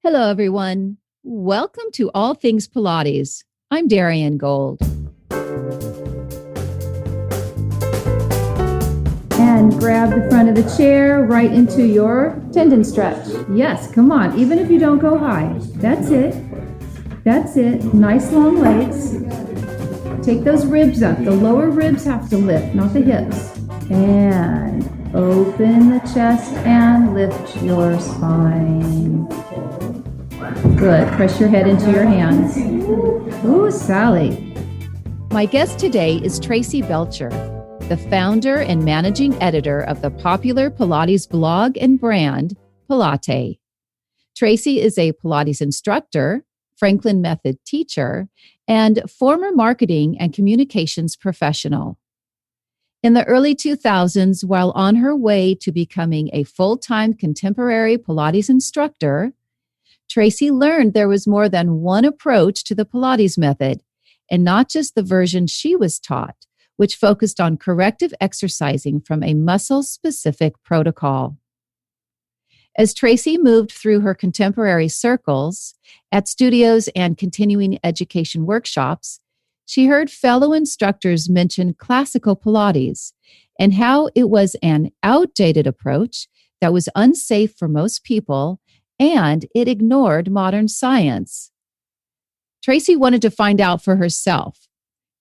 Hello, everyone. Welcome to All Things Pilates. I'm Darian Gold. And grab the front of the chair right into your tendon stretch. Yes, come on, even if you don't go high. That's it. That's it. Nice long legs. Take those ribs up. The lower ribs have to lift, not the hips. And open the chest and lift your spine. Good. Press your head into your hands. Ooh, Sally. My guest today is Tracy Belcher, the founder and managing editor of the popular Pilates blog and brand, Pilatay. Tracy is a Pilates instructor, Franklin Method teacher, and former marketing and communications professional. In the early 2000s, while on her way to becoming a full-time contemporary Pilates instructor, Tracy learned there was more than one approach to the Pilates method, and not just the version she was taught, which focused on corrective exercising from a muscle-specific protocol. As Tracy moved through her contemporary circles, at studios and continuing education workshops, she heard fellow instructors mention classical Pilates and how it was an outdated approach that was unsafe for most people and it ignored modern science. Tracy wanted to find out for herself,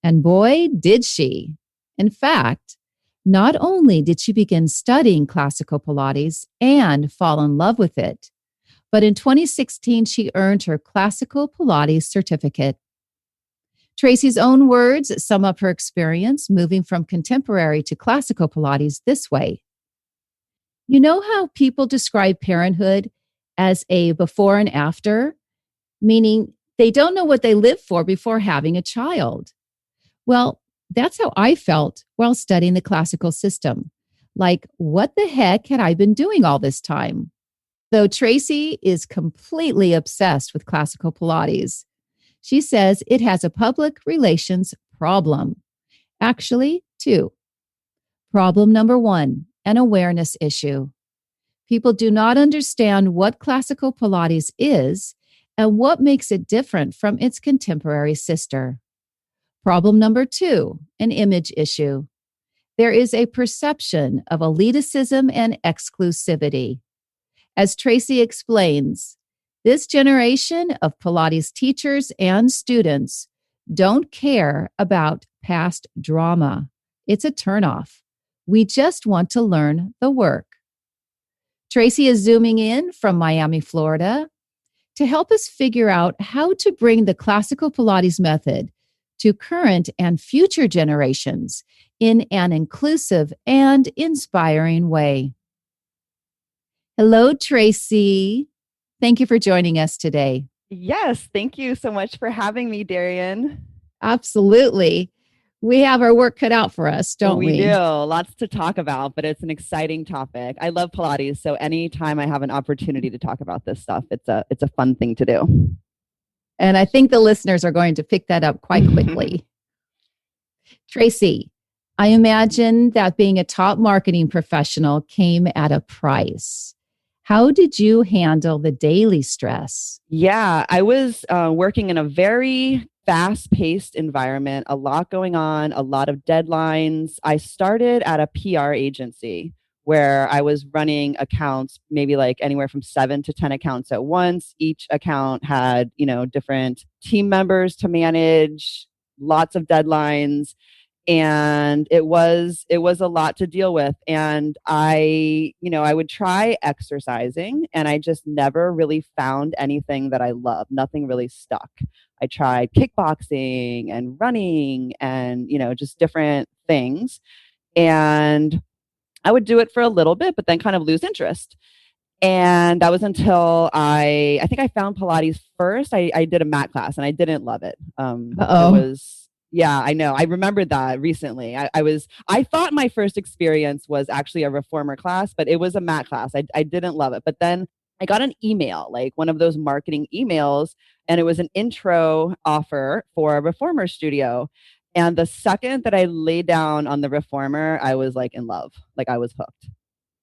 and boy, did she. In fact, not only did she begin studying classical Pilates and fall in love with it, but in 2016, she earned her classical Pilates certificate. Tracy's own words sum up her experience moving from contemporary to classical Pilates this way. You know how people describe parenthood as a before and after, meaning they don't know what they lived for before having a child. Well, that's how I felt while studying the classical system. Like, what the heck had I been doing all this time? Though Tracy is completely obsessed with classical Pilates, she says it has a public relations problem. Actually, two. Problem number one, an awareness issue. People do not understand what classical Pilates is and what makes it different from its contemporary sister. Problem number two, an image issue. There is a perception of elitism and exclusivity. As Tracy explains, this generation of Pilates teachers and students don't care about past drama. It's a turnoff. We just want to learn the work. Tracy is zooming in from Miami, Florida, to help us figure out how to bring the classical Pilates method to current and future generations in an inclusive and inspiring way. Hello, Tracy. Thank you for joining us today. Yes, thank you so much for having me, Darian. Absolutely. We have our work cut out for us, don't we? We do. Lots to talk about, but it's an exciting topic. I love Pilates, so anytime I have an opportunity to talk about this stuff, it's a fun thing to do. And I think the listeners are going to pick that up quite quickly. Tracy, I imagine that being a top marketing professional came at a price. How did you handle the daily stress? Yeah, I was working in a very fast-paced environment, a lot going on, a lot of deadlines. I started at a PR agency where I was running accounts, maybe like anywhere from 7 to 10 accounts at once. Each account had, different team members to manage, lots of deadlines. And it was a lot to deal with. And I would try exercising and I just never really found anything that I loved. Nothing really stuck. I tried kickboxing and running and, just different things. And I would do it for a little bit, but then kind of lose interest. And that was until I think I found Pilates first. I did a mat class and I didn't love it. Yeah, I know. I remembered that recently. I thought my first experience was actually a reformer class, but it was a mat class. I didn't love it. But then I got an email, like one of those marketing emails, and it was an intro offer for a reformer studio. And the second that I laid down on the reformer, I was like in love, like I was hooked.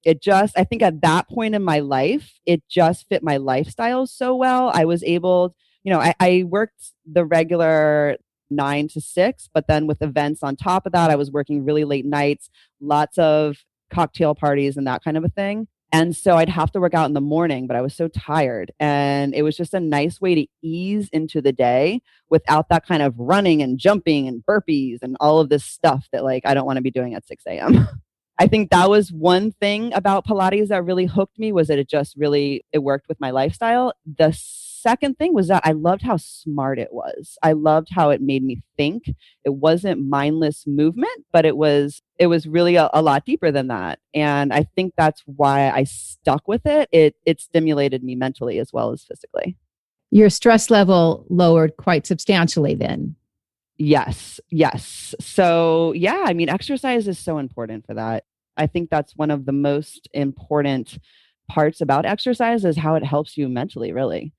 I think at that point in my life, it just fit my lifestyle so well. I was able, I worked the regular 9 to 6, but then with events on top of that, I was working really late nights, lots of cocktail parties and that kind of a thing. And so I'd have to work out in the morning, but I was so tired. And it was just a nice way to ease into the day without that kind of running and jumping and burpees and all of this stuff that like I don't want to be doing at 6 a.m. I think that was one thing about Pilates that really hooked me, was that it worked with my lifestyle. The second thing was that I loved how smart it was. I loved how it made me think. It wasn't mindless movement, but it was really a lot deeper than that. And I think that's why I stuck with it. It stimulated me mentally as well as physically. Your stress level lowered quite substantially then. Yes. Yes. So, yeah, I mean, exercise is so important for that. I think that's one of the most important parts about exercise is how it helps you mentally, really.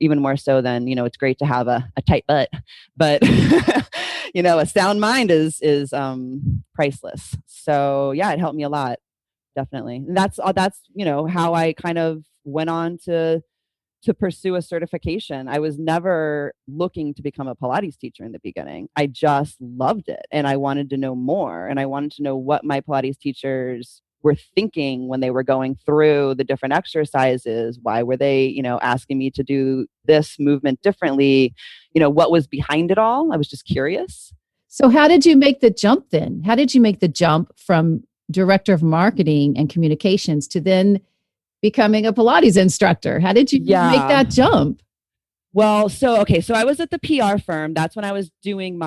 Even more so than, it's great to have a tight butt, but, a sound mind is priceless. So, yeah, it helped me a lot. Definitely. And that's, how I kind of went on to pursue a certification. I was never looking to become a Pilates teacher in the beginning. I just loved it and I wanted to know more. And I wanted to know what my Pilates teachers were thinking when they were going through the different exercises. Why were they, asking me to do this movement differently? What was behind it all? I was just curious. So how did you make the jump then? How did you make the jump from director of marketing and communications to then becoming a Pilates instructor? How did you make that jump? Well, so I was at the PR firm. That's when I was doing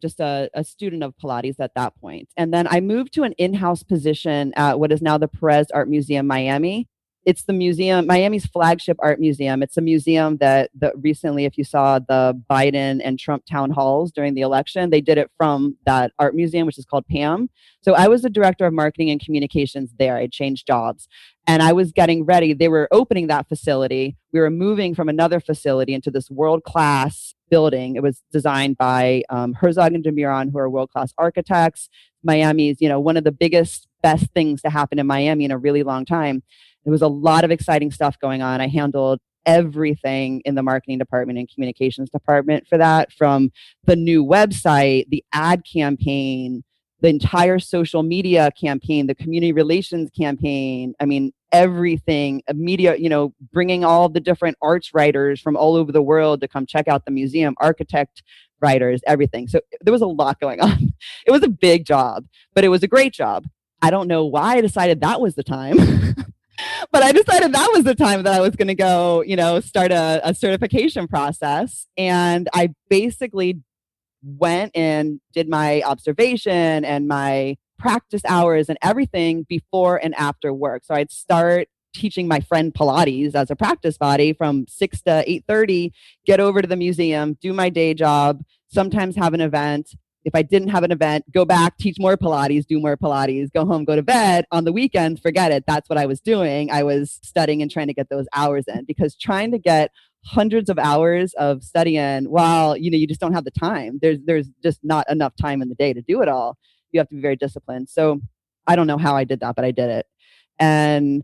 just a student of Pilates at that point. And then I moved to an in-house position at what is now the Perez Art Museum, Miami. It's the museum, Miami's flagship art museum. It's a museum that recently, if you saw the Biden and Trump town halls during the election, they did it from that art museum, which is called PAM. So I was the director of marketing and communications there. I changed jobs and I was getting ready. They were opening that facility. We were moving from another facility into this world-class building. It was designed by Herzog and de Meuron, who are world-class architects. Miami's, one of the best things to happen in Miami in a really long time. There was a lot of exciting stuff going on. I handled everything in the marketing department and communications department for that, from the new website, the ad campaign, the entire social media campaign, the community relations campaign. I mean, everything, media, bringing all the different arts writers from all over the world to come check out the museum, architect writers, everything. So there was a lot going on. It was a big job, but it was a great job. I don't know why I decided that was the time. But I decided that was the time that I was going to go, start a certification process. And I basically went and did my observation and my practice hours and everything before and after work. So I'd start teaching my friend Pilates as a practice body from 6 to 8:30, get over to the museum, do my day job, sometimes have an event. If I didn't have an event, go back, teach more Pilates, do more Pilates, go home, go to bed. On the weekends, forget it. That's what I was doing. I was studying and trying to get those hours in, because trying to get hundreds of hours of study in while, you just don't have the time. There's just not enough time in the day to do it all. You have to be very disciplined. So I don't know how I did that, but I did it. And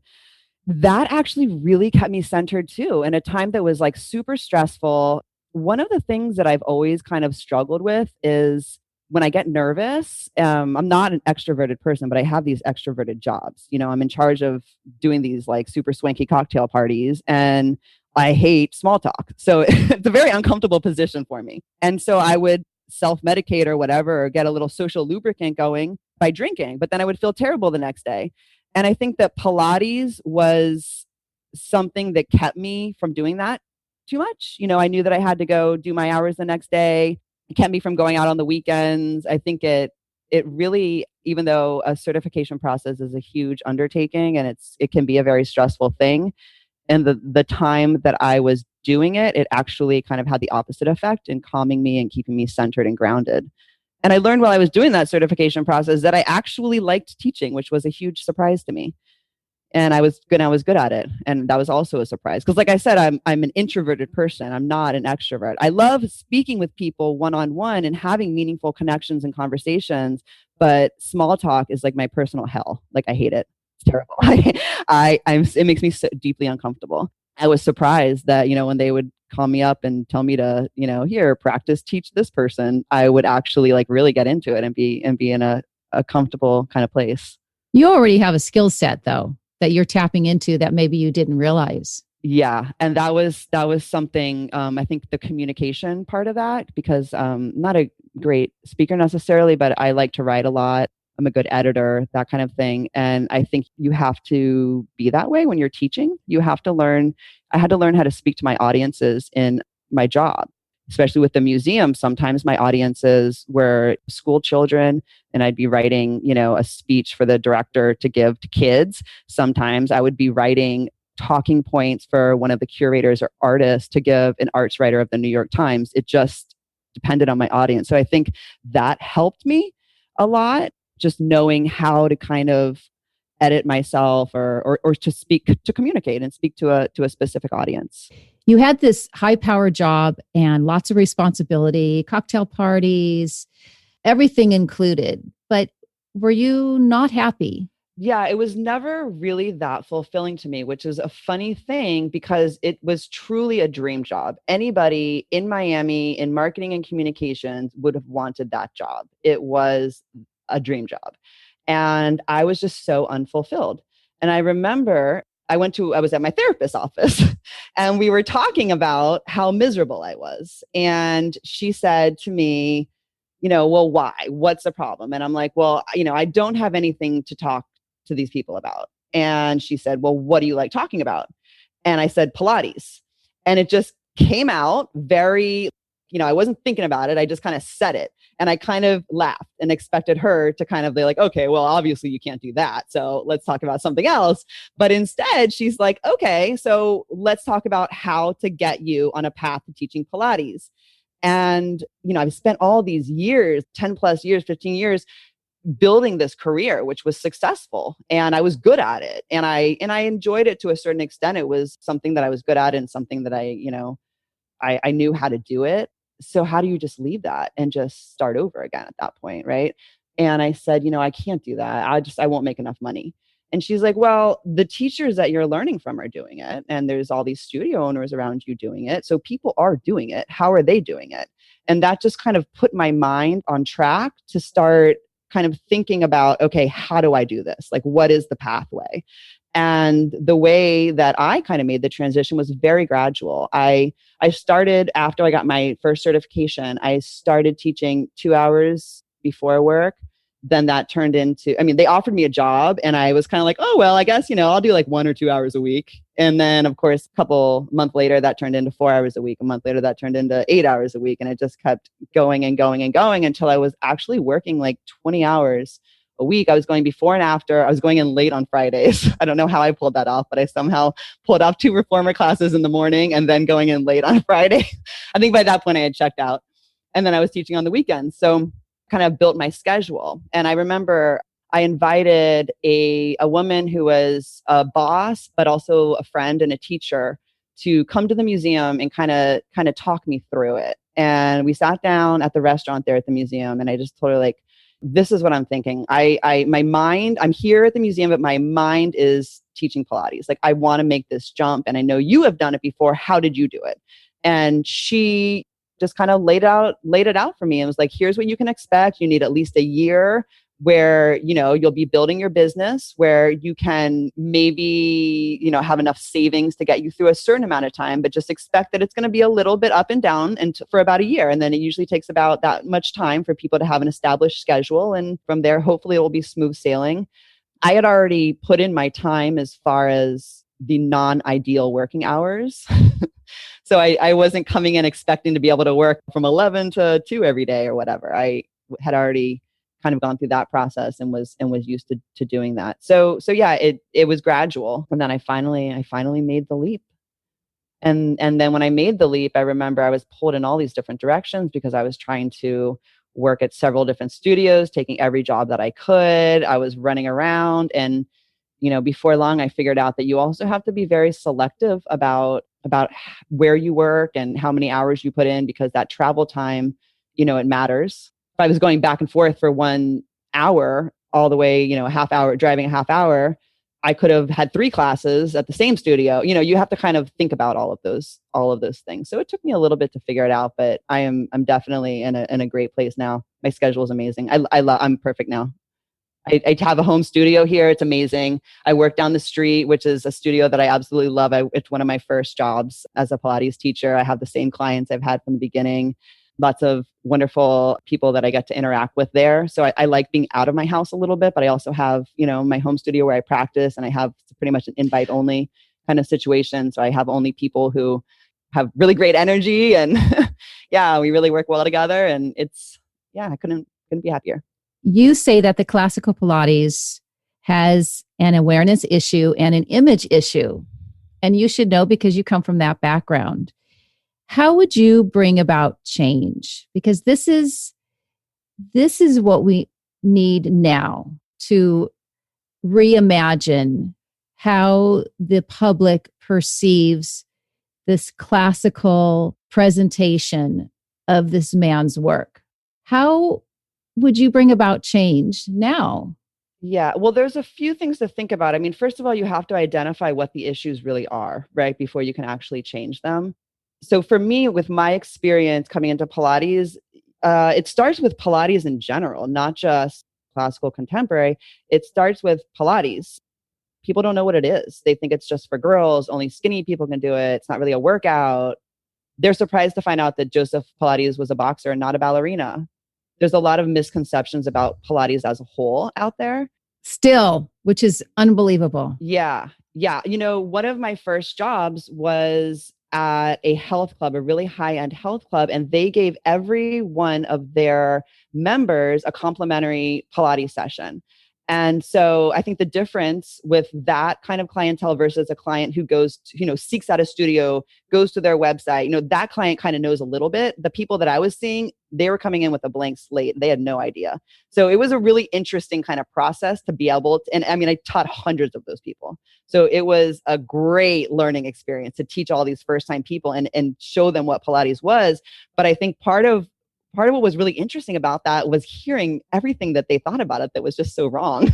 that actually really kept me centered too. In a time that was like super stressful. One of the things that I've always kind of struggled with is when I get nervous. I'm not an extroverted person, but I have these extroverted jobs. I'm in charge of doing these like super swanky cocktail parties, and I hate small talk. So it's a very uncomfortable position for me. And so I would self-medicate or whatever, or get a little social lubricant going by drinking, but then I would feel terrible the next day. And I think that Pilates was something that kept me from doing that too much. I knew that I had to go do my hours the next day. It kept me from going out on the weekends. I think it really, even though a certification process is a huge undertaking and it can be a very stressful thing, and the time that I was doing it, it actually kind of had the opposite effect in calming me and keeping me centered and grounded. And I learned while I was doing that certification process that I actually liked teaching, which was a huge surprise to me. And I was good at it. And that was also a surprise. Because like I said, I'm an introverted person. I'm not an extrovert. I love speaking with people one-on-one and having meaningful connections and conversations. But small talk is like my personal hell. Like I hate it. terrible. It makes me so deeply uncomfortable. I was surprised that, when they would call me up and tell me to, here, practice, teach this person, I would actually like really get into it and be in a comfortable kind of place. You already have a skill set though, that you're tapping into that maybe you didn't realize. Yeah. And that was something, I think the communication part of that, because not a great speaker necessarily, but I like to write a lot. I'm a good editor, that kind of thing. And I think you have to be that way when you're teaching. You have to learn. I had to learn how to speak to my audiences in my job, especially with the museum. Sometimes my audiences were school children and I'd be writing, a speech for the director to give to kids. Sometimes I would be writing talking points for one of the curators or artists to give an arts writer of the New York Times. It just depended on my audience. So I think that helped me a lot, just knowing how to kind of edit myself or to speak, to communicate and speak to a specific audience. You had this high power job and lots of responsibility, cocktail parties, everything included. But were you not happy? Yeah, it was never really that fulfilling to me, which is a funny thing because it was truly a dream job. Anybody in Miami in marketing and communications would have wanted that job. It was a dream job. And I was just so unfulfilled. And I remember I was at my therapist's office and we were talking about how miserable I was. And she said to me, well, why? What's the problem? And I'm like, well, I don't have anything to talk to these people about. And she said, well, what do you like talking about? And I said, Pilates. And it just came out very, I wasn't thinking about it. I just kind of said it. And I kind of laughed and expected her to kind of be like, okay, well, obviously you can't do that. So let's talk about something else. But instead, she's like, okay, so let's talk about how to get you on a path to teaching Pilates. And, I've spent all these years, 10 plus years, 15 years, building this career, which was successful, and I was good at it. And I enjoyed it to a certain extent. It was something that I was good at and something that I knew how to do it. So how do you just leave that and just start over again at that point? Right. And I said, I can't do that. I won't make enough money. And she's like, well, the teachers that you're learning from are doing it. And there's all these studio owners around you doing it. So people are doing it. How are they doing it? And that just kind of put my mind on track to start kind of thinking about, okay, how do I do this? Like, what is the pathway? And the way that I kind of made the transition was very gradual. I started after I got my first certification, I started teaching 2 hours before work. Then that turned into, they offered me a job and I was kind of like, oh, well, I guess, I'll do like 1 or 2 hours a week. And then of course, a couple months later, that turned into 4 hours a week. A month later, that turned into 8 hours a week. And it just kept going and going and going until I was actually working like 20 hours a week. I was going before and after. I was going in late on Fridays. I don't know how I pulled that off, but I somehow pulled off 2 reformer classes in the morning and then going in late on Friday. I think by that point I had checked out. And then I was teaching on the weekends. So kind of built my schedule. And I remember I invited a woman who was a boss, but also a friend and a teacher to come to the museum and kind of talk me through it. And we sat down at the restaurant there at the museum and I just told her, like, this is what I'm thinking. My mind, I'm here at the museum, but my mind is teaching Pilates. Like, I want to make this jump. And I know you have done it before. How did you do it? And she just kind of laid it out for me and was like, here's what you can expect. You need at least a year where, you'll be building your business, where you can maybe, have enough savings to get you through a certain amount of time, but just expect that it's going to be a little bit up and down and for about a year. And then it usually takes about that much time for people to have an established schedule. And from there, hopefully it will be smooth sailing. I had already put in my time as far as the non-ideal working hours. So I wasn't coming in expecting to be able to work from 11 to 2 every day or whatever. I had already kind of gone through that process and was used to doing that. So yeah, it was gradual. And then I finally made the leap. And then when I made the leap, I remember I was pulled in all these different directions because I was trying to work at several different studios, taking every job that I could. I was running around and, before long, I figured out that you also have to be very selective about where you work and how many hours you put in, because that travel time, it matters. If I was going back and forth for 1 hour all the way, a half hour, driving a half hour, I could have had 3 classes at the same studio. You have to kind of think about all of those things. So it took me a little bit to figure it out, but I'm definitely in a great place now. My schedule is amazing. I'm perfect now. I have a home studio here. It's amazing. I work down the street, which is a studio that I absolutely love. It's one of my first jobs as a Pilates teacher. I have the same clients I've had from the beginning. Lots of wonderful people that I get to interact with there. So I like being out of my house a little bit, but I also have, my home studio where I practice, and I have pretty much an invite only kind of situation. So I have only people who have really great energy, and yeah, we really work well together, and I couldn't be happier. You say that the classical Pilates has an awareness issue and an image issue, and you should know because you come from that background. How would you bring about change? Because this is what we need now to reimagine how the public perceives this classical presentation of this man's work. How would you bring about change now? Yeah, well, there's a few things to think about. I mean, first of all, you have to identify what the issues really are, right? Before you can actually change them. So for me, with my experience coming into Pilates, it starts with Pilates in general, not just classical contemporary. It starts with Pilates. People don't know what it is. They think it's just for girls. Only skinny people can do it. It's not really a workout. They're surprised to find out that Joseph Pilates was a boxer and not a ballerina. There's a lot of misconceptions about Pilates as a whole out there. Still, which is unbelievable. Yeah. Yeah. One of my first jobs was at a health club, a really high-end health club, and they gave every one of their members a complimentary Pilates session. And so I think the difference with that kind of clientele versus a client who goes to, seeks out a studio, goes to their website, that client kind of knows a little bit. The people that I was seeing, they were coming in with a blank slate. They had no idea. So it was a really interesting kind of process to be able to, and I mean, I taught hundreds of those people. So it was a great learning experience to teach all these first-time people and show them what Pilates was. But I think part of what was really interesting about that was hearing everything that they thought about it that was just so wrong.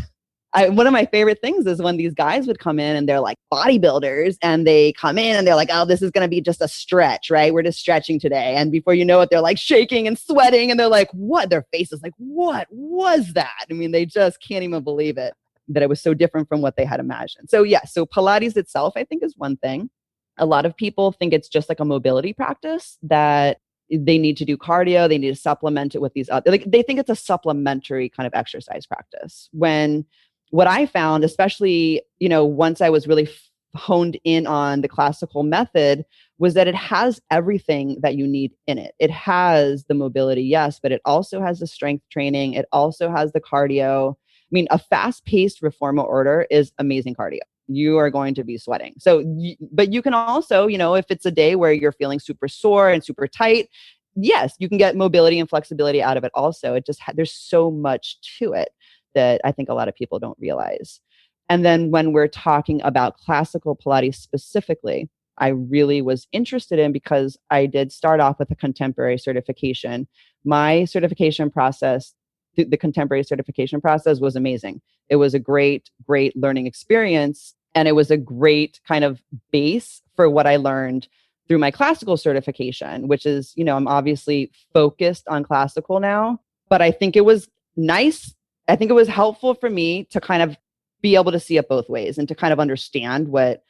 One of my favorite things is when these guys would come in and they're like bodybuilders, and they come in and they're like, oh, this is going to be just a stretch, right? We're just stretching today. And before you know it, they're like shaking and sweating, and they're like, what? Their face is like, what was that? I mean, they just can't even believe it, that it was so different from what they had imagined. So yeah, so Pilates itself, I think, is one thing. A lot of people think it's just like a mobility practice, that they need to do cardio. They need to supplement it with these other, they think it's a supplementary kind of exercise practice. When what I found, especially, once I was really honed in on the classical method, was that it has everything that you need in it. It has the mobility, yes, but it also has the strength training. It also has the cardio. I mean, a fast-paced reformer order is amazing cardio. You are going to be sweating. So, but you can also, if it's a day where you're feeling super sore and super tight, yes, you can get mobility and flexibility out of it also. It just, there's so much to it that I think a lot of people don't realize. And then when we're talking about classical Pilates specifically, I really was interested in, because I did start off with a contemporary certification. My certification process, the contemporary certification process, was amazing. It was a great, great learning experience. And it was a great kind of base for what I learned through my classical certification, which is, I'm obviously focused on classical now, but I think it was nice. I think it was helpful for me to kind of be able to see it both ways and to kind of understand what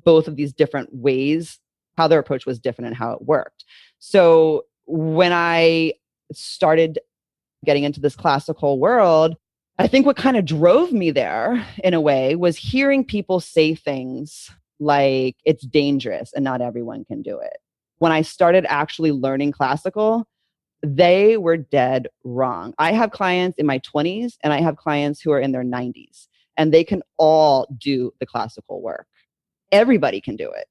both of these different ways, how their approach was different and how it worked. So when I started getting into this classical world, I think what kind of drove me there in a way was hearing people say things like it's dangerous and not everyone can do it. When I started actually learning classical, they were dead wrong. I have clients in my 20s and I have clients who are in their 90s, and they can all do the classical work. Everybody can do it.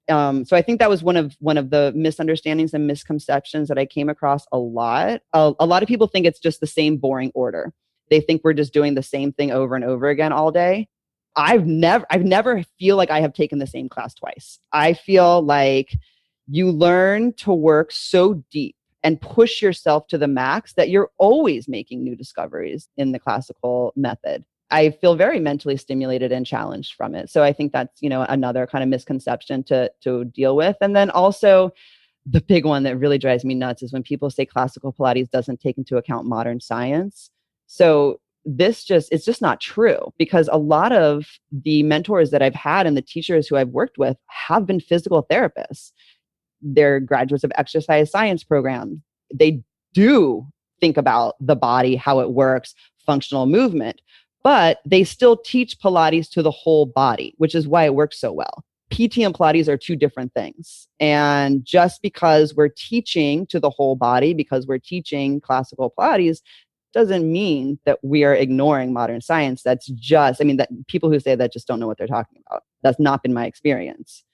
So I think that was one of the misunderstandings and misconceptions that I came across a lot. A lot of people think it's just the same boring order. They think we're just doing the same thing over and over again all day. I've never feel like I have taken the same class twice. I feel like you learn to work so deep and push yourself to the max that you're always making new discoveries in the classical method. I feel very mentally stimulated and challenged from it. So I think that's, another kind of misconception to deal with. And then also the big one that really drives me nuts is when people say classical Pilates doesn't take into account modern science. So it's just not true, because a lot of the mentors that I've had and the teachers who I've worked with have been physical therapists. They're graduates of exercise science programs. They do think about the body, how it works, functional movement, but they still teach Pilates to the whole body, which is why it works so well. PT and Pilates are two different things. And just because we're teaching to the whole body, because we're teaching classical Pilates, doesn't mean that we are ignoring modern science. That's just, that people who say that just don't know what they're talking about. That's not been my experience.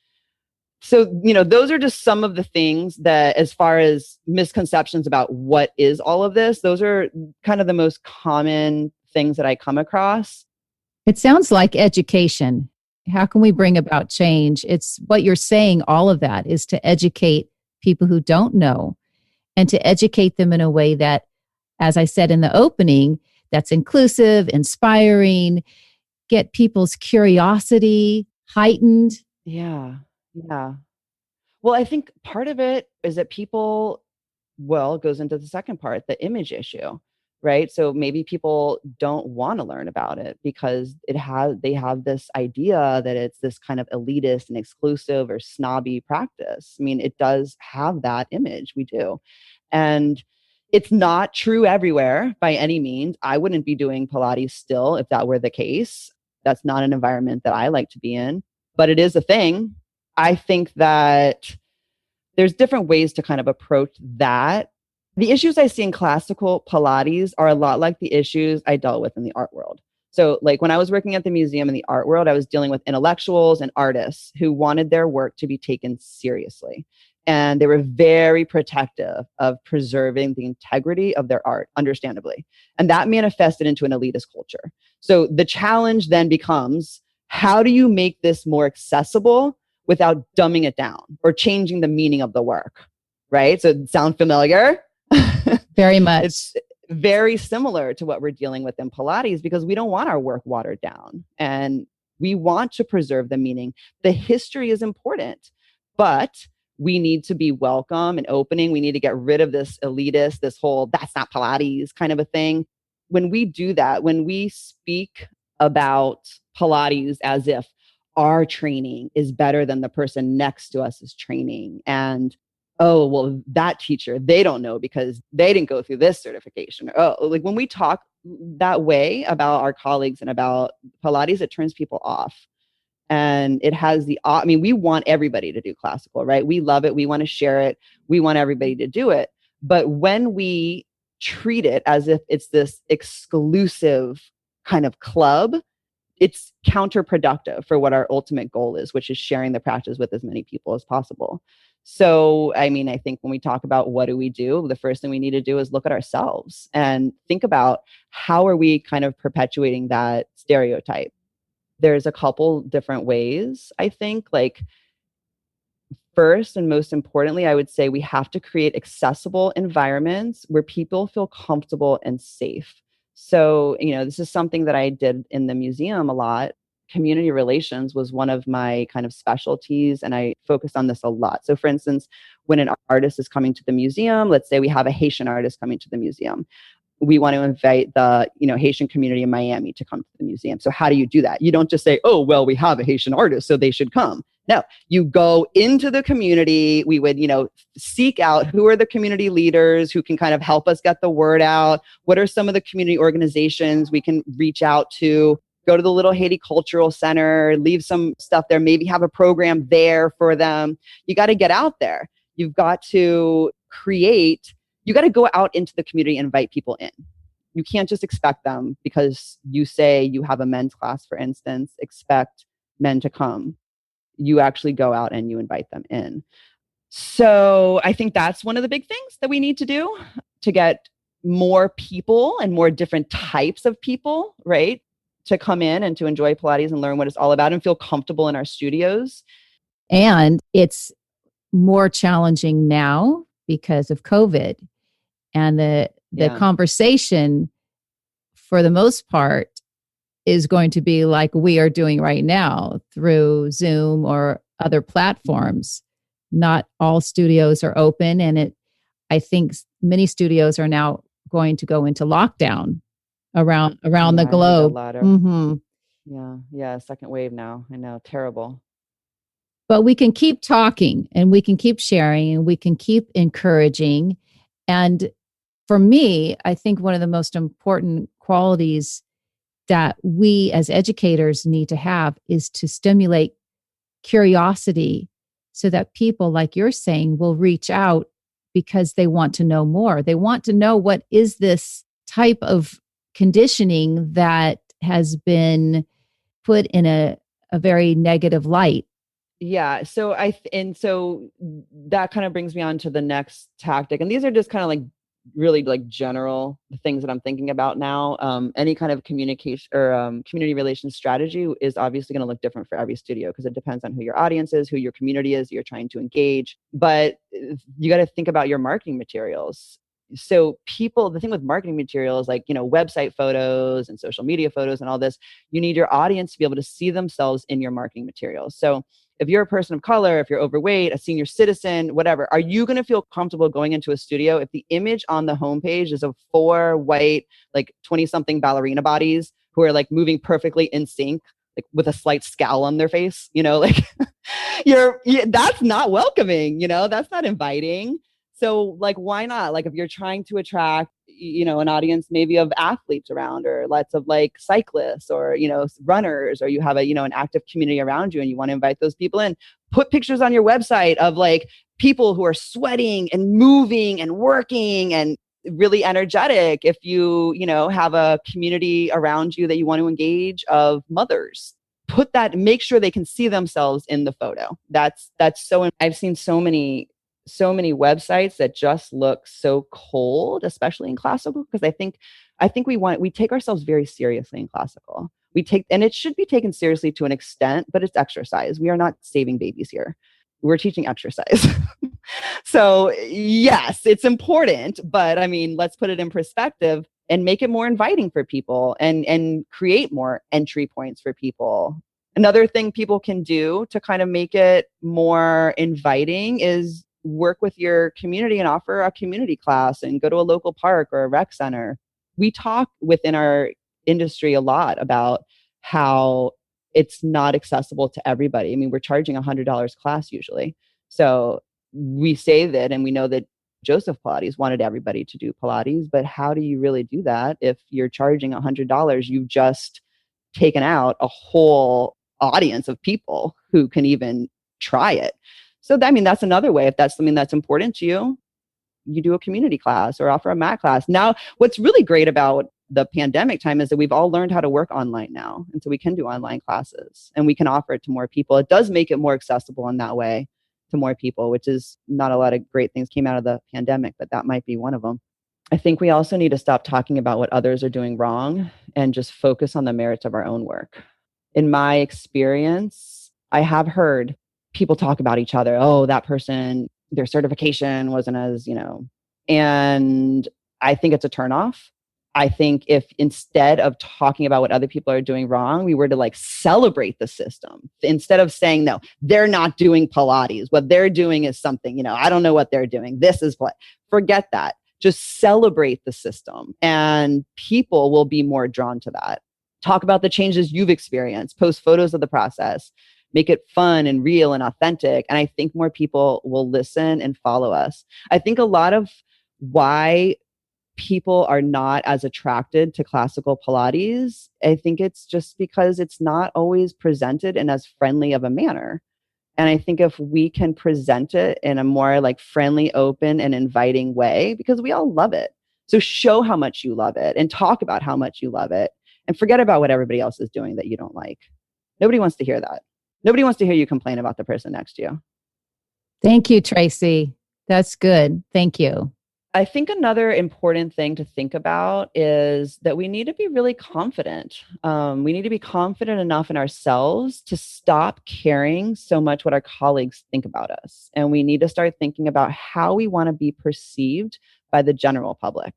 So, those are just some of the things that, as far as misconceptions about what is all of this, those are kind of the most common things that I come across. It sounds like education. How can we bring about change? It's what you're saying, all of that is to educate people who don't know, and to educate them in a way that, as I said in the opening, that's inclusive, inspiring, get people's curiosity heightened. Yeah. Well, I think part of it is that it goes into the second part, the image issue, right? So maybe people don't want to learn about it because they have this idea that it's this kind of elitist and exclusive or snobby practice. It does have that image. We do. And it's not true everywhere by any means. I wouldn't be doing Pilates still if that were the case. That's not an environment that I like to be in, but it is a thing. I think that there's different ways to kind of approach that. The issues I see in classical Pilates are a lot like the issues I dealt with in the art world. So like when I was working at the museum in the art world, I was dealing with intellectuals and artists who wanted their work to be taken seriously. And they were very protective of preserving the integrity of their art, understandably. And that manifested into an elitist culture. So the challenge then becomes, how do you make this more accessible without dumbing it down or changing the meaning of the work, right? So sound familiar? Very much. It's very similar to what we're dealing with in Pilates, because we don't want our work watered down and we want to preserve the meaning. The history is important, but we need to be welcome and opening. We need to get rid of this elitist, this whole that's not Pilates kind of a thing. When we do that, when we speak about Pilates as if our training is better than the person next to us is training, and oh, well, that teacher, they don't know because they didn't go through this certification. Like when we talk that way about our colleagues and about Pilates, it turns people off. And it has we want everybody to do classical, right? We love it. We want to share it. We want everybody to do it. But when we treat it as if it's this exclusive kind of club, it's counterproductive for what our ultimate goal is, which is sharing the practice with as many people as possible. So, I think when we talk about what do we do, the first thing we need to do is look at ourselves and think about how are we kind of perpetuating that stereotype. There's a couple different ways, I think. Like, first and most importantly, I would say we have to create accessible environments where people feel comfortable and safe. So, this is something that I did in the museum a lot. Community relations was one of my kind of specialties, and I focused on this a lot. So, for instance, when an artist is coming to the museum, let's say we have a Haitian artist coming to the museum, we want to invite the Haitian community in Miami to come to the museum. So how do you do that? You don't just say, oh, well, we have a Haitian artist, so they should come. No, you go into the community. We would, seek out who are the community leaders who can kind of help us get the word out. What are some of the community organizations we can reach out to? Go to the Little Haiti Cultural Center, leave some stuff there, maybe have a program there for them. You got to get out there. You've got to you got to go out into the community and invite people in. You can't just expect them because you say you have a men's class, for instance, expect men to come. You actually go out and you invite them in. So I think that's one of the big things that we need to do to get more people and more different types of people, right, to come in and to enjoy Pilates and learn what it's all about and feel comfortable in our studios. And it's more challenging now because of COVID. And the conversation, for the most part, is going to be like we are doing right now through Zoom or other platforms. Not all studios are open, and I think many studios are now going to go into lockdown around the I heard that globe. latter. Hmm. Yeah, second wave now. I know, terrible. But we can keep talking and we can keep sharing and we can keep encouraging. And for me, I think one of the most important qualities that we as educators need to have is to stimulate curiosity so that people, like you're saying, will reach out because they want to know more. They want to know, what is this type of conditioning that has been put in a very negative light. Yeah. So so that kind of brings me on to the next tactic. And these are just kind of like really like general things that I'm thinking about now. Any kind of communication or community relations strategy is obviously going to look different for every studio because it depends on who your audience is, who your community is you're trying to engage. But you got to think about your marketing materials. So the thing with marketing materials, like, website photos and social media photos and all this, you need your audience to be able to see themselves in your marketing materials. So if you're a person of color, if you're overweight, a senior citizen, whatever, are you going to feel comfortable going into a studio if the image on the homepage is of 4 white, like 20-something ballerina bodies who are like moving perfectly in sync, like with a slight scowl on their face, like that's not welcoming, that's not inviting. So like, why not? Like if you're trying to attract, an audience maybe of athletes around or lots of like cyclists or, runners, or you have an active community around you and you want to invite those people in, put pictures on your website of like people who are sweating and moving and working and really energetic. If you have a community around you that you want to engage of mothers, make sure they can see themselves in the photo. That's so, I've seen so many websites that just look so cold, especially in classical, because I think we take ourselves very seriously in classical. And it should be taken seriously to an extent, but it's exercise. We are not saving babies here. We're teaching exercise. So yes, it's important, but I mean, let's put it in perspective and make it more inviting for people and create more entry points for people. Another thing people can do to kind of make it more inviting is work with your community and offer a community class and go to a local park or a rec center. We talk within our industry a lot about how it's not accessible to everybody. I mean, we're charging $100 class usually. So we say that, and we know that Joseph Pilates wanted everybody to do Pilates, but how do you really do that if you're charging $100? You've just taken out a whole audience of people who can even try it. So I mean, that's another way. If that's something that's important to you, you do a community class or offer a mat class. Now, what's really great about the pandemic time is that we've all learned how to work online now. And so we can do online classes and we can offer it to more people. It does make it more accessible in that way to more people, which is not a lot of great things came out of the pandemic, but that might be one of them. I think we also need to stop talking about what others are doing wrong and just focus on the merits of our own work. In my experience, I have heard people talk about each other. Oh, that person, their certification wasn't as, and I think it's a turnoff. I think if instead of talking about what other people are doing wrong, we were to like celebrate the system instead of saying, no, they're not doing Pilates. What they're doing is something, I don't know what they're doing. This is what, forget that. Just celebrate the system and people will be more drawn to that. Talk about the changes you've experienced, post photos of the process, make it fun and real and authentic. And I think more people will listen and follow us. I think a lot of why people are not as attracted to classical Pilates, I think it's just because it's not always presented in as friendly of a manner. And I think if we can present it in a more like friendly, open and inviting way, because we all love it. So show how much you love it and talk about how much you love it and forget about what everybody else is doing that you don't like. Nobody wants to hear that. Nobody wants to hear you complain about the person next to you. Thank you, Tracy. That's good. Thank you. I think another important thing to think about is that we need to be really confident. We need to be confident enough in ourselves to stop caring so much what our colleagues think about us. And we need to start thinking about how we want to be perceived by the general public.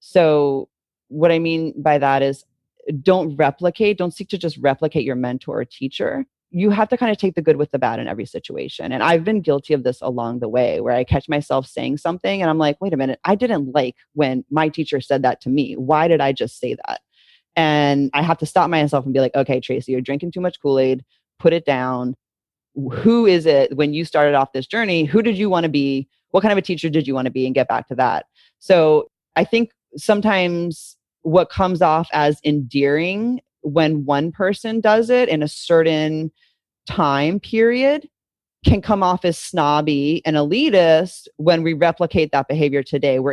So what I mean by that is don't seek to just replicate your mentor or teacher. You have to kind of take the good with the bad in every situation. And I've been guilty of this along the way where I catch myself saying something and I'm like, wait a minute, I didn't like when my teacher said that to me. Why did I just say that? And I have to stop myself and be like, okay, Tracy, you're drinking too much Kool-Aid, put it down. Who is it when you started off this journey? Who did you want to be? What kind of a teacher did you want to be? And get back to that. So I think sometimes what comes off as endearing when one person does it in a certain time period can come off as snobby and elitist when we replicate that behavior today. We're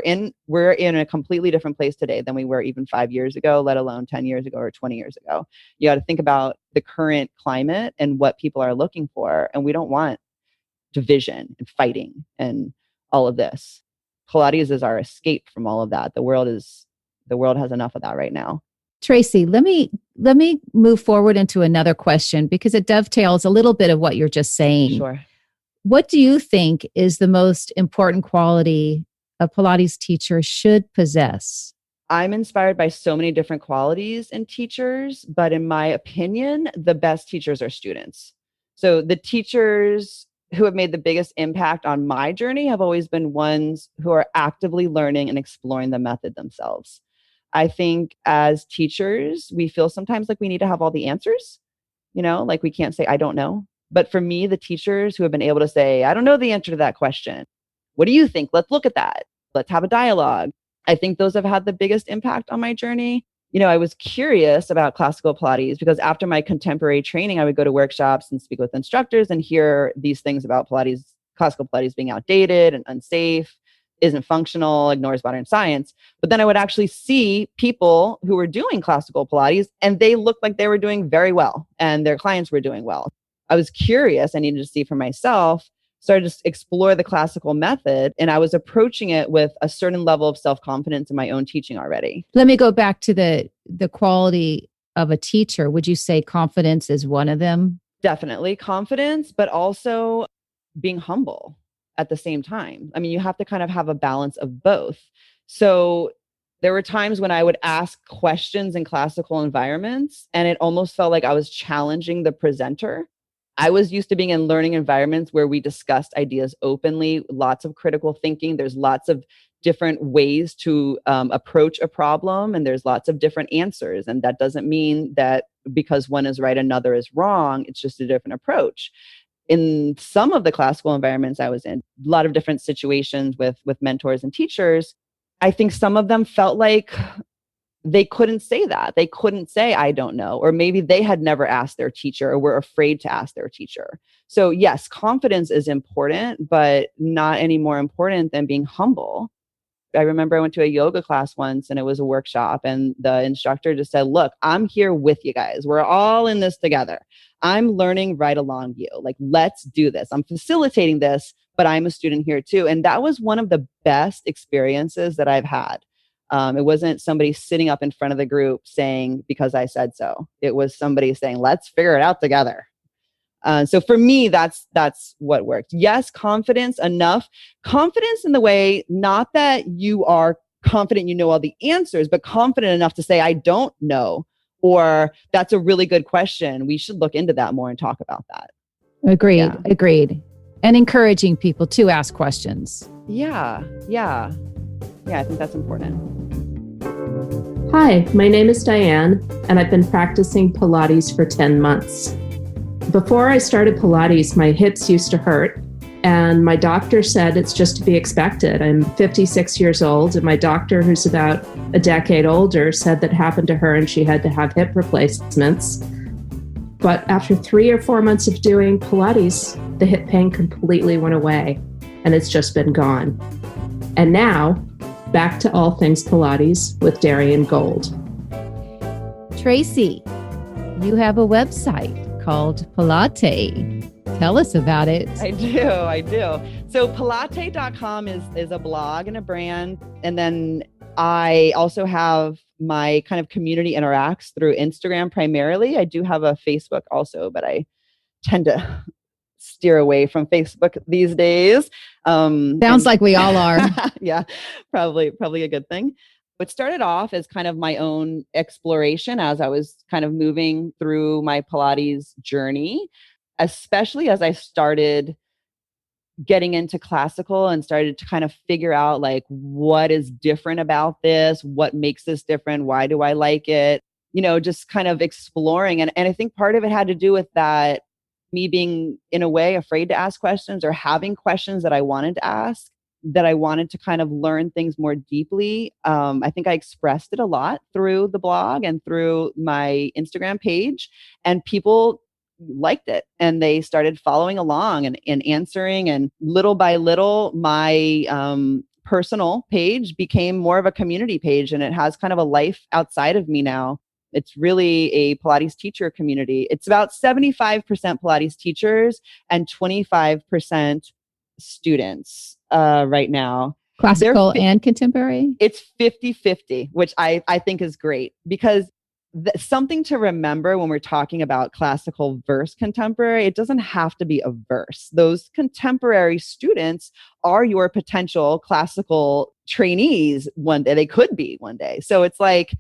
in a completely different place today than we were even 5 years ago, let alone 10 years ago or 20 years ago. You got to think about the current climate and what people are looking for. And we don't want division and fighting and all of this. Pilates is our escape from all of that. The world has enough of that right now. Tracy, let me move forward into another question because it dovetails a little bit of what you're just saying. Sure. What do you think is the most important quality a Pilates teacher should possess? I'm inspired by so many different qualities in teachers, but in my opinion, the best teachers are students. So the teachers who have made the biggest impact on my journey have always been ones who are actively learning and exploring the method themselves. I think as teachers, we feel sometimes like we need to have all the answers, like we can't say, I don't know. But for me, the teachers who have been able to say, I don't know the answer to that question. What do you think? Let's look at that. Let's have a dialogue. I think those have had the biggest impact on my journey. I was curious about classical Pilates because after my contemporary training, I would go to workshops and speak with instructors and hear these things about Pilates, classical Pilates being outdated and unsafe, isn't functional, ignores modern science. But then I would actually see people who were doing classical Pilates and they looked like they were doing very well and their clients were doing well. I was curious. I needed to see for myself, started to explore the classical method, and I was approaching it with a certain level of self-confidence in my own teaching already. Let me go back to the quality of a teacher. Would you say confidence is one of them? Definitely confidence, but also being humble at the same time. I mean, you have to kind of have a balance of both. So there were times when I would ask questions in classical environments, and it almost felt like I was challenging the presenter. I was used to being in learning environments where we discussed ideas openly, lots of critical thinking. There's lots of different ways to approach a problem, and there's lots of different answers. And that doesn't mean that because one is right, another is wrong. It's just a different approach. In some of the classical environments I was in, a lot of different situations with mentors and teachers, I think some of them felt like they couldn't say that. They couldn't say, I don't know. Or maybe they had never asked their teacher or were afraid to ask their teacher. So yes, confidence is important, but not any more important than being humble. I remember I went to a yoga class once and it was a workshop and the instructor just said, look, I'm here with you guys. We're all in this together. I'm learning right along you. Like, let's do this. I'm facilitating this, but I'm a student here too. And that was one of the best experiences that I've had. It wasn't somebody sitting up in front of the group saying, because I said so. It was somebody saying, let's figure it out together. So for me, that's what worked. Yes, confidence enough. Confidence in the way, not that you are confident you know all the answers, but confident enough to say, I don't know, or that's a really good question. We should look into that more and talk about that. Agreed. And encouraging people to ask questions. Yeah, I think that's important. Hi, my name is Diane, and I've been practicing Pilates for 10 months. Before I started Pilates, my hips used to hurt, and my doctor said it's just to be expected. I'm 56 years old, and my doctor, who's about a decade older, said that happened to her and she had to have hip replacements. But after 3 or 4 months of doing Pilates, the hip pain completely went away, and it's just been gone. And now, back to all things Pilates with Darian Gold. Tracy, you have a website called Pilatay. Tell us about it. I do. So Pilatay.com is a blog and a brand. And then I also have my kind of community interacts through Instagram primarily. I do have a Facebook also, but I tend to steer away from Facebook these days. Sounds like we all are. Yeah, probably a good thing. It started off as kind of my own exploration as I was kind of moving through my Pilates journey, especially as I started getting into classical and started to kind of figure out like what is different about this, what makes this different, why do I like it, just kind of exploring. And I think part of it had to do with that, me being in a way afraid to ask questions or having questions that I wanted to ask, that I wanted to kind of learn things more deeply. I think I expressed it a lot through the blog and through my Instagram page, and people liked it and they started following along and answering. And little by little, my personal page became more of a community page, and it has kind of a life outside of me now. It's really a Pilates teacher community. It's about 75% Pilates teachers and 25% students right now. Classical and contemporary? It's 50-50, which I think is great, because something to remember when we're talking about classical versus contemporary, it doesn't have to be a verse. Those contemporary students are your potential classical trainees one day. They could be one day. So it's like,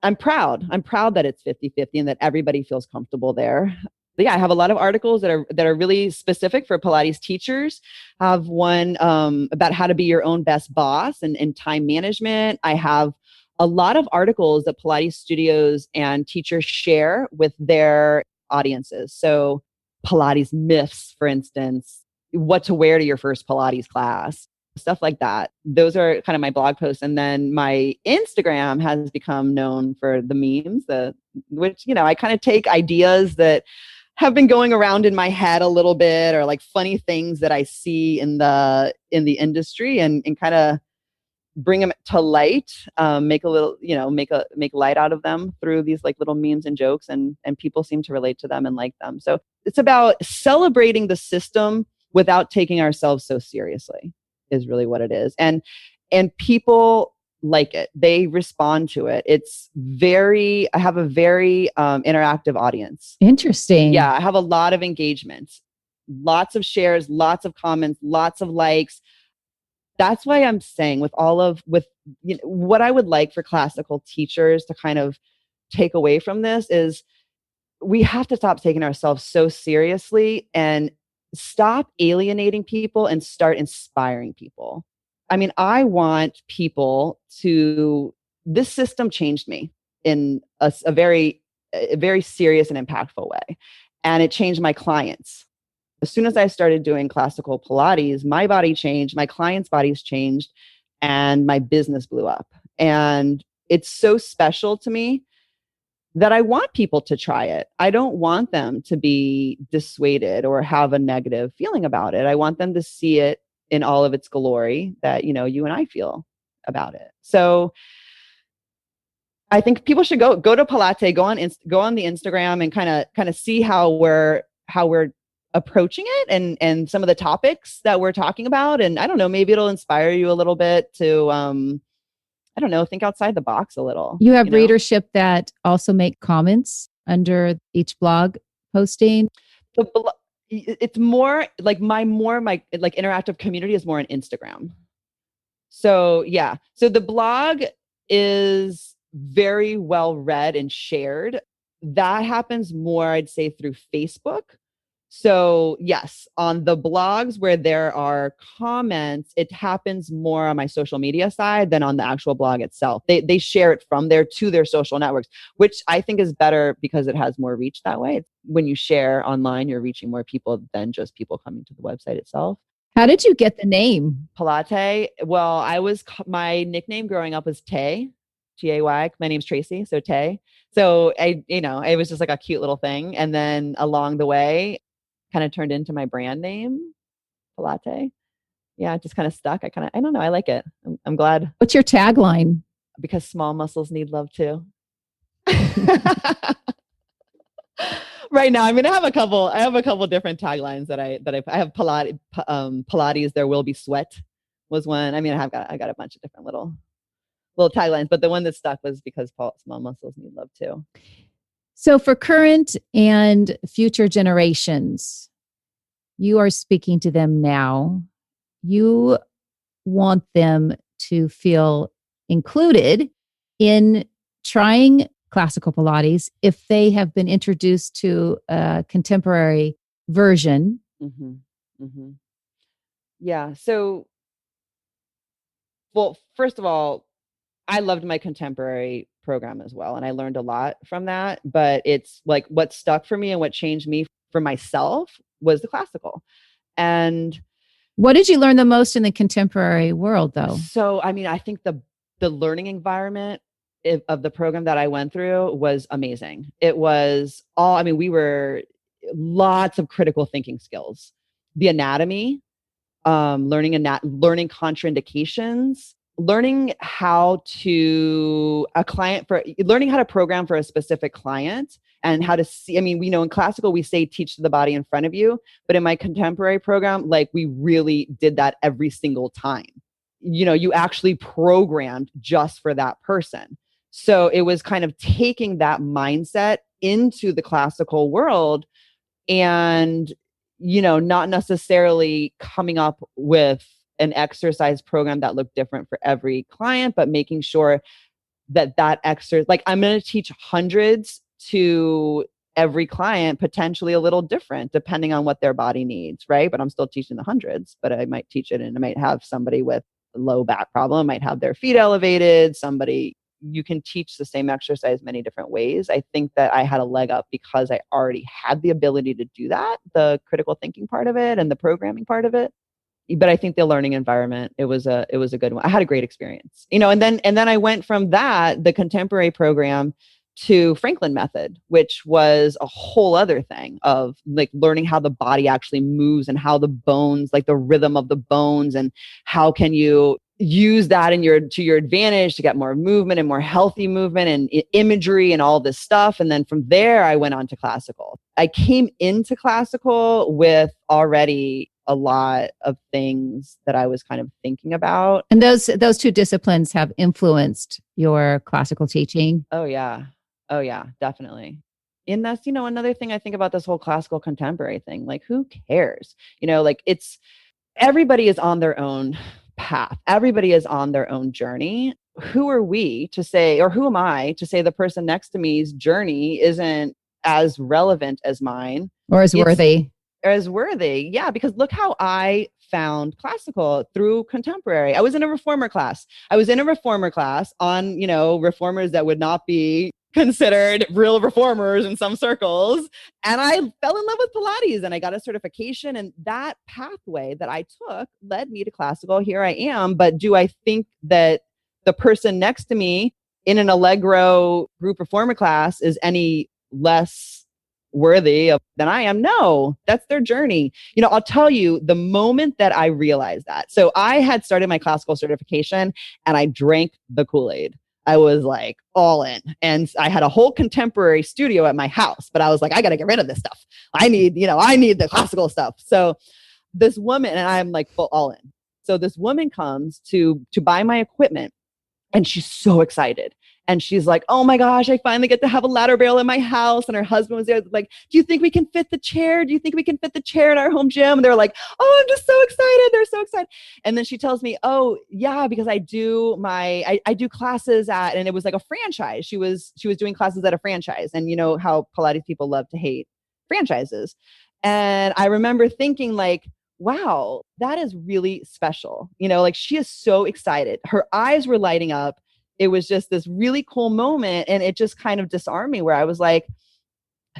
I'm proud that it's 50-50 and that everybody feels comfortable there. But yeah, I have a lot of articles that are really specific for Pilates teachers. I have one about how to be your own best boss and time management. I have a lot of articles that Pilates studios and teachers share with their audiences. So Pilates myths, for instance, what to wear to your first Pilates class, stuff like that. Those are kind of my blog posts. And then my Instagram has become known for the memes, which, I kind of take ideas that have been going around in my head a little bit, or like funny things that I see in the industry, and kind of bring them to light, make a little, make light out of them through these like little memes and jokes, and people seem to relate to them and like them. So it's about celebrating the system without taking ourselves so seriously, is really what it is. And people like it. They respond to it. I have a very interactive audience. Interesting. Yeah, I have a lot of engagement, lots of shares, lots of comments, lots of likes. That's why I'm saying what I would like for classical teachers to kind of take away from this is we have to stop taking ourselves so seriously and stop alienating people and start inspiring people. I mean, I want people this system changed me in a very serious and impactful way. And it changed my clients. As soon as I started doing classical Pilates, my body changed, my clients' bodies changed, and my business blew up. And it's so special to me that I want people to try it. I don't want them to be dissuaded or have a negative feeling about it. I want them to see it in all of its glory that, you and I feel about it. So I think people should go to Pilates, go on the Instagram and kind of see how we're approaching it and some of the topics that we're talking about. And I don't know, maybe it'll inspire you a little bit to, I don't know, think outside the box a little. You have readership that also make comments under each blog posting. It's more like my interactive community is more on Instagram. So yeah. So the blog is very well read and shared. That happens more, I'd say, through Facebook. So yes, on the blogs where there are comments, it happens more on my social media side than on the actual blog itself. They share it from there to their social networks, which I think is better because it has more reach that way. When you share online, you're reaching more people than just people coming to the website itself. How did you get the name? Pilatay. Well, my nickname growing up was Tay, Tay. My name's Tracy, so Tay. So it was just like a cute little thing. And then along the way, kind of turned into my brand name, Pilatay. Yeah, it just kind of stuck. I don't know. I like it. I'm glad. What's your tagline? Because small muscles need love too. Right now, I mean, I have a couple different taglines that I have. Pilates, there will be sweat was one. I mean, I got a bunch of different little taglines, but the one that stuck was because small muscles need love too. So for current and future generations, you are speaking to them now. You want them to feel included in trying classical Pilates if they have been introduced to a contemporary version? Mm-hmm. Mm-hmm. Yeah. So, well, first of all, I loved my contemporary program as well. And I learned a lot from that. But it's like what stuck for me and what changed me for myself was the classical. And what did you learn the most in the contemporary world, though? so, I mean, I think the learning environment of the program that I went through was amazing. It was all, I mean, we were lots of critical thinking skills, the anatomy, learning contraindications, learning how to learning how to program for a specific client and how to see. I mean, we know in classical we say teach the body in front of you, but in my contemporary program, like we really did that every single time. You actually programmed just for that person. So it was kind of taking that mindset into the classical world and not necessarily coming up with an exercise program that looked different for every client, but making sure that exercise, like I'm going to teach hundreds to every client, potentially a little different depending on what their body needs, right? But I'm still teaching the hundreds, but I might teach it, and I might have somebody with a low back problem, might have their feet elevated, you can teach the same exercise many different ways. I think that I had a leg up because I already had the ability to do that, the critical thinking part of it and the programming part of it. But I think the learning environment, it was a good one. I had a great experience, and then I went from the contemporary program to Franklin method, which was a whole other thing of like learning how the body actually moves and how the bones, like the rhythm of the bones, and how can you use that to your advantage to get more movement and more healthy movement and imagery and all this stuff. And then from there, I went on to classical. I came into classical with already a lot of things that I was kind of thinking about. And those two disciplines have influenced your classical teaching? Oh yeah, definitely. And that's, another thing I think about this whole classical contemporary thing. Like, who cares? Like everybody is on their own path. Everybody is on their own journey. Who are we to say, or who am I to say the person next to me's journey isn't as relevant as mine or as worthy? Yeah, because look how I found classical through contemporary. I was in a reformer class. On, reformers that would not be considered real reformers in some circles. And I fell in love with Pilates and I got a certification, and that pathway that I took led me to classical. Here I am. But do I think that the person next to me in an Allegro group reformer class is any less worthy than I am? No, that's their journey. I'll tell you the moment that I realized that. So I had started my classical certification and I drank the Kool-Aid. I was like all in, and I had a whole contemporary studio at my house, but I was like, I got to get rid of this stuff. I need the classical stuff. So this woman, and I'm like full all in. So this woman comes to buy my equipment, and she's so excited. And she's like, oh my gosh, I finally get to have a ladder barrel in my house. And her husband was there like, do you think we can fit the chair? Do you think we can fit the chair in our home gym? And they're like, oh, I'm just so excited. They're so excited. And then she tells me, oh yeah, because I do classes at, and it was like a franchise. She was doing classes at a franchise. And you know how Pilates people love to hate franchises. And I remember thinking like, wow, that is really special. Like she is so excited. Her eyes were lighting up. It was just this really cool moment. And it just kind of disarmed me, where I was like,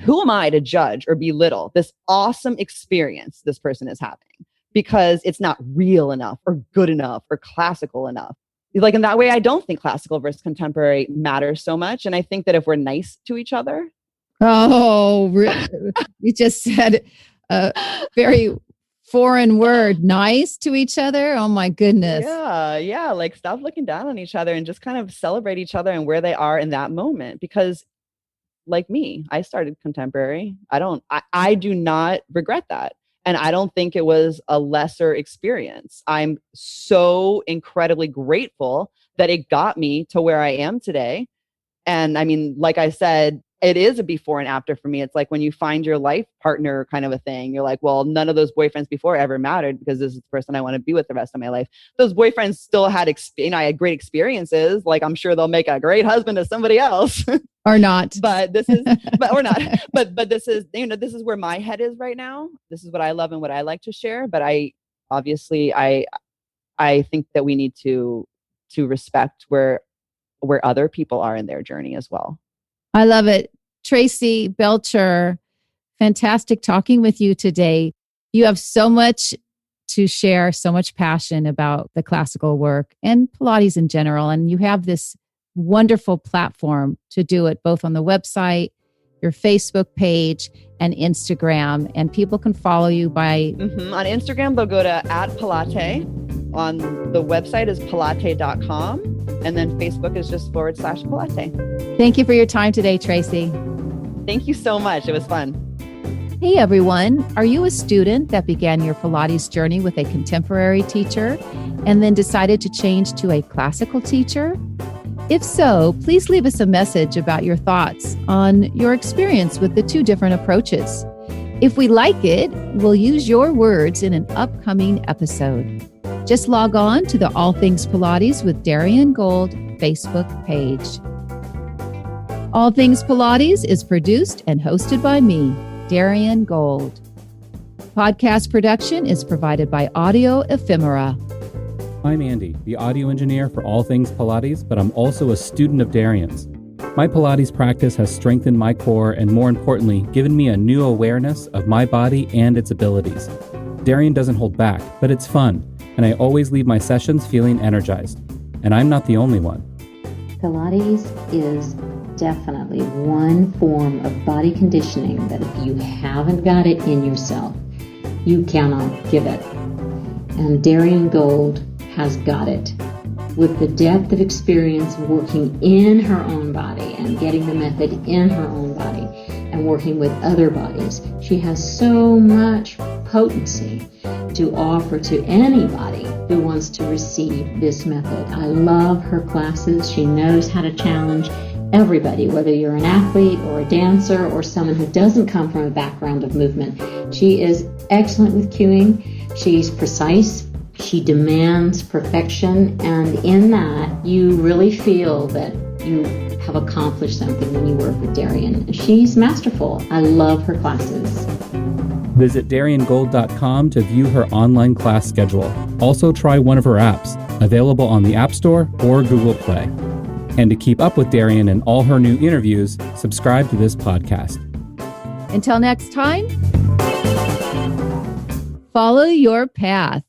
who am I to judge or belittle this awesome experience this person is having because it's not real enough or good enough or classical enough? Like in that way, I don't think classical versus contemporary matters so much. And I think that if we're nice to each other. Oh, you just said a very foreign word, nice to each other. Oh my goodness. Yeah. Like stop looking down on each other and just kind of celebrate each other and where they are in that moment. Because like me, I started contemporary. I do not regret that. And I don't think it was a lesser experience. I'm so incredibly grateful that it got me to where I am today. And I mean, like I said, it is a before and after for me. It's like when you find your life partner kind of a thing. You're like, well, none of those boyfriends before ever mattered because this is the person I want to be with the rest of my life. Those boyfriends still had, I had great experiences. Like, I'm sure they'll make a great husband to somebody else. Or not. But this is, or not. But this is, this is where my head is right now. This is what I love and what I like to share. But I think that we need to respect where other people are in their journey as well. I love it. Tracy Belcher, fantastic talking with you today. You have so much to share, so much passion about the classical work and Pilates in general. And you have this wonderful platform to do it both on the website, your Facebook page, and Instagram. And people can follow you by... On Instagram, they'll go to @Pilatay. On the website is pilatay.com. And then Facebook is just /Pilatay. Thank you for your time today, Tracy. Thank you so much. It was fun. Hey, everyone. Are you a student that began your Pilates journey with a contemporary teacher and then decided to change to a classical teacher? If so, please leave us a message about your thoughts on your experience with the two different approaches. If we like it, we'll use your words in an upcoming episode. Just log on to the All Things Pilates with Darian Gold Facebook page. All Things Pilates is produced and hosted by me, Darian Gold. Podcast production is provided by Audio Ephemera. I'm Andy, the audio engineer for All Things Pilates, but I'm also a student of Darian's. My Pilates practice has strengthened my core and, more importantly, given me a new awareness of my body and its abilities. Darian doesn't hold back, but it's fun, and I always leave my sessions feeling energized. And I'm not the only one. Pilates is definitely one form of body conditioning that if you haven't got it in yourself, you cannot give it. And Darian Gold has got it. With the depth of experience working in her own body and getting the method in her own body and working with other bodies, she has so much potency to offer to anybody who wants to receive this method. I love her classes. She knows how to challenge everybody, whether you're an athlete or a dancer or someone who doesn't come from a background of movement. She is excellent with cueing. She's precise. She demands perfection. And in that, you really feel that you have accomplished something when you work with Darian. She's masterful. I love her classes. Visit DarianGold.com to view her online class schedule. Also try one of her apps, available on the App Store or Google Play. And to keep up with Darian and all her new interviews, subscribe to this podcast. Until next time, follow your path.